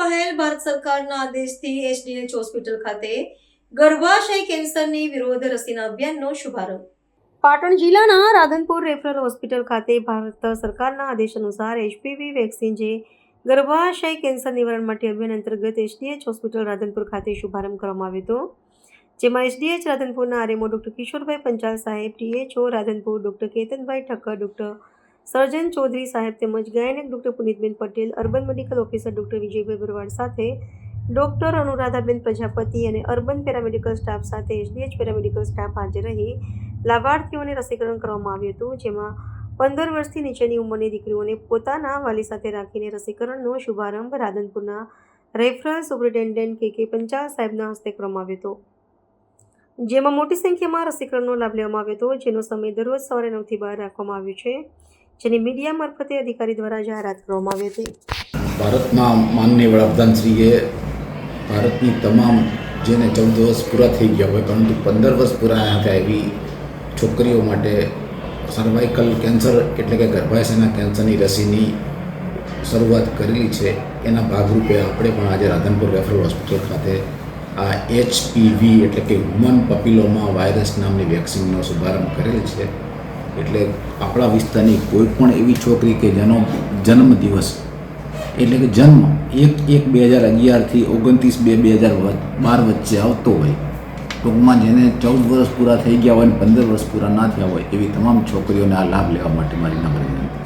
પહેલ ભારત સરકારના આદેશથી SDH hospital ખાતે ગર્ભાશય કેન્સરની વિરોધ રસીના અભિયાનનો શુભારંભ. પાટણ જિલ્લાના રાધનપુર રેફરલ હોસ્પિટલ ખાતે ભારત સરકારના આદેશ અનુસાર એચપીવી વેક્સિન જે ગર્ભાશય કેન્સર નિવારણ માટે અભિયાન અંતર્ગત એસડીએચ હોસ્પિટલ રાધનપુર ખાતે શુભારંભ કરવામાં આવ્યો હતો. જેમાં એસડીએચ રાધનપુરના આરએમઓ ડૉક્ટર કિશોરભાઈ પંચાલ સાહેબ, THO Radhanpur doctor Ketanbhai Thakkar, doctor surgeon Chaudhari સાહેબ તેમજ gynaec doctor Punitben Patel, urban medical officer doctor Vijaybhai Bharwad સાથે ડૉક્ટર અનુરાધાબેન પ્રજાપતિ અને અર્બન પેરામેડિકલ સ્ટાફ સાથે એસડીએચ પેરામેડિકલ સ્ટાફ હાજર રહી લાભાર્થીઓને રસીકરણ કરવામાં આવ્યું હતું. જેમાં 15 વર્ષથી નીચેની ઉંમરની દીકરીઓને પોતાના વાલી સાથે રાખીને રસીકરણનો શુભારંભ રાધનપુરના રેફરલ સુપ્રિન્ટેન્ડન્ટ કે પંચાલ સાહેબના હસ્તે કરવામાં આવ્યો હતો. જેમાં મોટી સંખ્યામાં રસીકરણનો લાભ લેવામાં આવ્યો હતો, જેનો સમય દરરોજ સવારે 9 થી 12 રાખવામાં આવ્યો છે, જેની મીડિયા મારફતે અધિકારી દ્વારા જાહેરાત કરવામાં આવી હતી. ભારતના માનનીય વડાપ્રધાનશ્રીએ ભારતની તમામ જેને 14 વર્ષ પૂરા થઈ ગયા હોય પરંતુ 15 વર્ષ પૂરા થયા એવી છોકરીઓ માટે સર્વાઇકલ કેન્સર એટલે કે ગર્ભાશયના કેન્સરની રસીની શરૂઆત કરેલી છે. એના ભાગરૂપે આપણે પણ આજે રાધનપુર રેફરલ હોસ્પિટલ ખાતે આ HPV એટલે કે હ્યુમન પપિલોમા વાયરસ નામની વેક્સિનનો શુભારંભ કરેલ છે. એટલે આપણા વિસ્તારની કોઈ પણ એવી છોકરી કે જેનો જન્મદિવસ એટલે કે જન્મ 1/1/2011થી 29/2/2012 વચ્ચે આવતો હોય, ટૂંકમાં જેને 14 વર્ષ પૂરા થઈ ગયા હોય અને 15 વર્ષ પૂરા ના થયા હોય એવી તમામ છોકરીઓને આ લાભ લેવા માટે મારી નમ્ર વિનંતી.